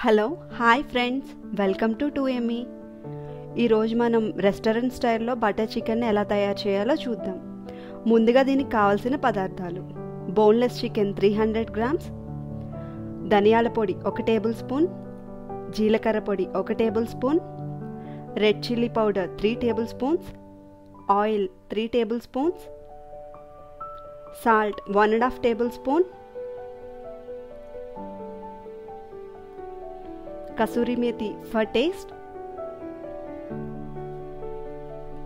Hello hi friends, welcome to 2ME. ఈరోజు మనం restaurant స్టైల్లో బటర్ చికెన్ ఎలా తయారు చేయాలో చూద్దాం. ముందుగా దీనికి కావాల్సిన పదార్థాలు: బోన్లెస్ చికెన్ 300 గ్రామ్స్, ధనియాల పొడి 1 టేబుల్ స్పూన్, జీలకర్ర పొడి 1 table spoon, red chilli powder 3 table spoons, oil 3 table spoons, salt 1.5 table spoon, kasuri methi for taste,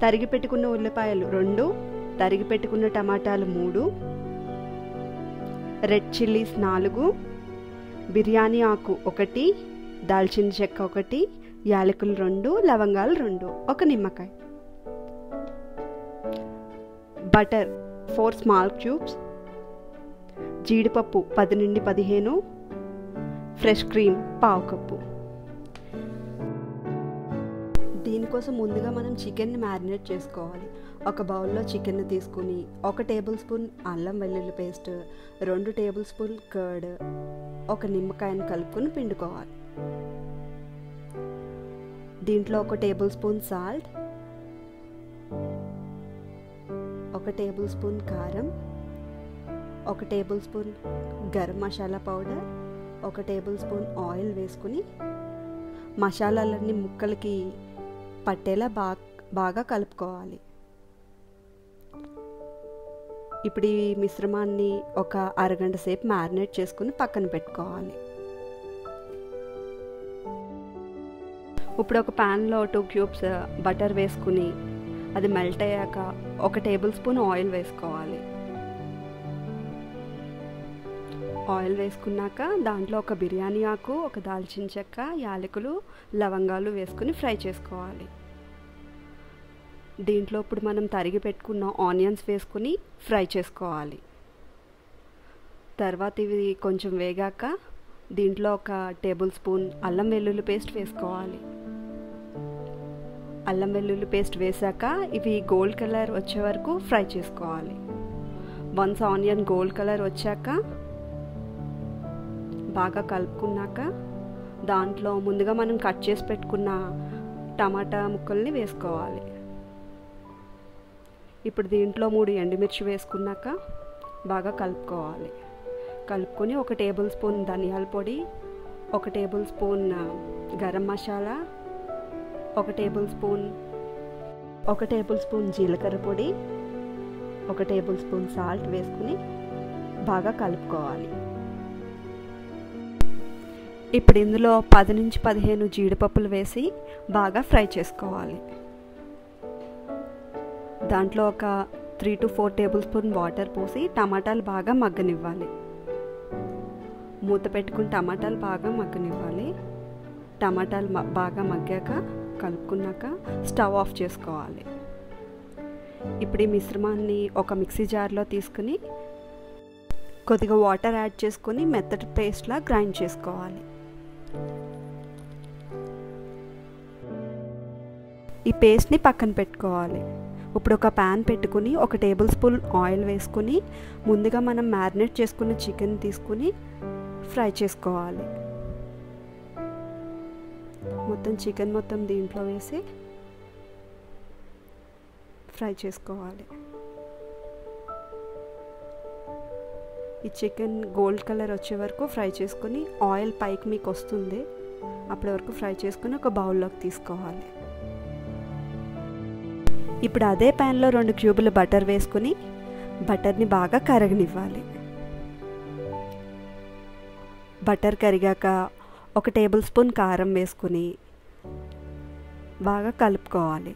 తరిగి పెట్టుకున్న ఉల్లిపాయలు 2, తరిగి పెట్టుకున్న టమాటాలు 3, రెడ్ చిల్లీస్ 4, బిర్యానీ ఆకు 1, దాల్చిన చెక్క 1, యాలకులు 2, లవంగాలు 2, 1 నిమ్మకాయ, బటర్ 4 స్మాల్ క్యూబ్స్, జీడిపప్పు 10 నుండి 15, ఫ్రెష్ క్రీమ్ 1/2 కప్పు. దీనికోసం ముందుగా మనం చికెన్ని మ్యారినేట్ చేసుకోవాలి. ఒక బౌల్లో చికెన్ తీసుకుని 1 టేబుల్ స్పూన్ అల్లం వెల్లుల్లి పేస్ట్, 2 టేబుల్ స్పూన్ కర్డ్, 1 నిమ్మకాయను కలుపుకొని పిండుకోవాలి. దీంట్లో 1 table spoon salt, 1 table spoon కారం, 1 table spoon garam masala powder, 1 table spoon oil వేసుకుని మసాలాలన్నీ ముక్కలకి పట్టేలా బాగా కలుపుకోవాలి. ఇప్పుడు ఈ మిశ్రమాన్ని ఒక అరగంట సేపు మ్యారినేట్ చేసుకుని పక్కన పెట్టుకోవాలి. ఇప్పుడు ఒక ప్యాన్లో 2 క్యూబ్స్ బటర్ వేసుకుని అది మెల్ట్ అయ్యాక 1 టేబుల్ స్పూన్ ఆయిల్ వేసుకోవాలి. ఆయిల్ వేసుకున్నాక దాంట్లో 1 బిర్యానీ ఆకు, 1 దాల్చిన చెక్క, యాలకులు, లవంగాలు వేసుకుని ఫ్రై చేసుకోవాలి. దీంట్లో ఇప్పుడు మనం తరిగి పెట్టుకున్న ఆనియన్స్ వేసుకుని ఫ్రై చేసుకోవాలి. తర్వాత ఇవి కొంచెం వేగాక దీంట్లో 1 టేబుల్ స్పూన్ అల్లం వెల్లుల్లి పేస్ట్ వేసుకోవాలి. అల్లం వెల్లుల్లి పేస్ట్ వేసాక ఇవి గోల్డ్ కలర్ వచ్చే వరకు ఫ్రై చేసుకోవాలి. వన్స్ ఆనియన్ గోల్డ్ కలర్ వచ్చాక బాగా కలుపుకున్నాక దాంట్లో ముందుగా మనం కట్ చేసి పెట్టుకున్న టమాటా ముక్కల్ని వేసుకోవాలి. ఇప్పుడు దీంట్లో 3 ఎండుమిర్చి వేసుకున్నాక బాగా కలుపుకోవాలి. కలుపుకొని 1 టేబుల్ స్పూన్ ధనియాల పొడి, 1 table spoon garam masala, 1 table spoon జీలకర్ర పొడి, 1 టేబుల్ స్పూన్ సాల్ట్ వేసుకుని బాగా కలుపుకోవాలి. ఇప్పుడు ఇందులో 10 నుంచి 15 జీడిపప్పులు వేసి బాగా ఫ్రై చేసుకోవాలి. దాంట్లో 3 to 4 టేబుల్ స్పూన్ వాటర్ పోసి టమాటాలు బాగా మగ్గనివ్వాలి. మూత పెట్టుకుని టమాటాలు బాగా మగ్గనివ్వాలి. టమాటాలు బాగా మగ్గాక కలుపుకున్నాక స్టవ్ ఆఫ్ చేసుకోవాలి. ఇప్పుడు ఈ మిశ్రమాన్ని ఒక మిక్సీ జార్లో తీసుకుని కొద్దిగా వాటర్ యాడ్ చేసుకొని మెత్తటి పేస్ట్లా గ్రైండ్ చేసుకోవాలి. ఈ పేస్ట్ని పక్కన పెట్టుకోవాలి. ఇప్పుడు ఒక ప్యాన్ పెట్టుకుని 1 టేబుల్ స్పూన్ ఆయిల్ వేసుకుని ముందుగా మనం మ్యారినేట్ చేసుకున్న చికెన్ తీసుకుని ఫ్రై చేసుకోవాలి. చికెన్ మొత్తం దీంట్లో వేసి ఫ్రై చేసుకోవాలి. ఈ చికెన్ గోల్డ్ కలర్ వచ్చే వరకు ఫ్రై చేసుకుని ఆయిల్ పైకి మీకు వస్తుంది, అప్పటి వరకు ఫ్రై చేసుకుని ఒక బౌల్లోకి తీసుకోవాలి. ఇప్పుడు అదే ప్యాన్లో 2 క్యూబులు బటర్ వేసుకుని బటర్ని బాగా కరగనివ్వాలి. బటర్ కరిగాక 1 టేబుల్ స్పూన్ కారం వేసుకుని బాగా కలుపుకోవాలి.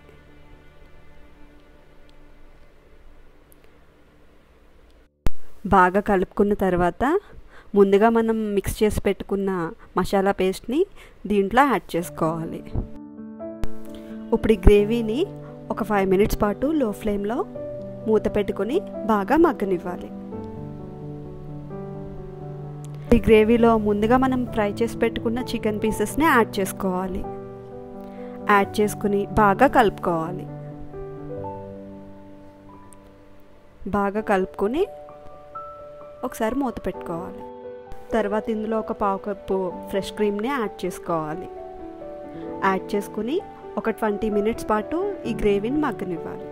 బాగా కలుపుకున్న తర్వాత ముందుగా మనం మిక్స్ చేసి పెట్టుకున్న మసాలా పేస్ట్ని దీంట్లో యాడ్ చేసుకోవాలి. ఇప్పుడు ఈ గ్రేవీని ఒక 5 మినిట్స్ పాటు లో ఫ్లేమ్లో మూత పెట్టుకొని బాగా మగ్గనివ్వాలి. ఈ గ్రేవీలో ముందుగా మనం ఫ్రై చేసి పెట్టుకున్న చికెన్ పీసెస్ని యాడ్ చేసుకోవాలి. యాడ్ చేసుకుని బాగా కలుపుకోవాలి. బాగా కలుపుకొని ఒకసారి మూత పెట్టుకోవాలి. తర్వాత ఇందులో ఒక పావు కప్పు ఫ్రెష్ క్రీమ్ని యాడ్ చేసుకోవాలి. యాడ్ చేసుకుని ఒక 20 మినిట్స్ పాటు ఈ గ్రేవీని మగ్గనివ్వాలి.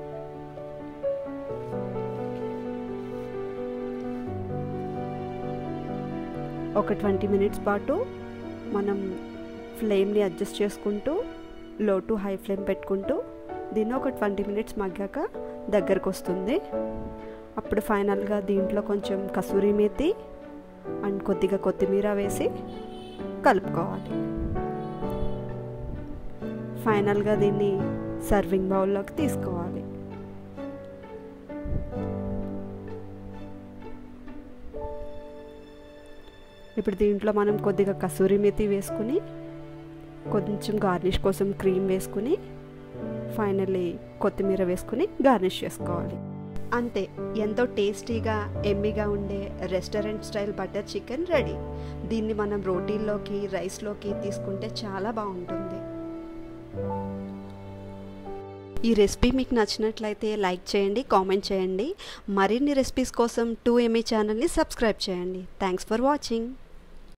ఒక 20 మినిట్స్ పాటు మనం ఫ్లేమ్ని అడ్జస్ట్ చేసుకుంటూ లో టు హై ఫ్లేమ్ పెట్టుకుంటూ దీన్ని ఒక 20 మినిట్స్ మగ్గాక దగ్గరకు వస్తుంది. అప్పుడు ఫైనల్గా దీంట్లో కొంచెం కసూరి మేతి అండ్ కొద్దిగా కొత్తిమీర వేసి కలుపుకోవాలి. ఫైనల్గా దీన్ని సర్వింగ్ బౌల్లోకి తీసుకోవాలి. ఇప్పుడు దీంట్లో మనం కొద్దిగా కసూరి మేతి వేసుకుని కొంచెం గార్నిష్ కోసం క్రీమ్ వేసుకుని ఫైనల్లీ కొత్తిమీర వేసుకుని గార్నిష్ చేసుకోవాలి. అంతే, ఎంతో టేస్టీగా ఎమ్మీగా ఉండే restaurant style butter chicken ready. దీన్ని మనం రోటీల్లోకి రైస్లోకి తీసుకుంటే చాలా బాగుంటుంది. ఈ రెసిపీ మీకు నచ్చినట్లయితే లైక్ చేయండి, కామెంట్ చేయండి. మరిన్ని రెసిపీస్ కోసం 2ME ఛానల్ని సబ్స్క్రైబ్ చేయండి. Thanks for watching.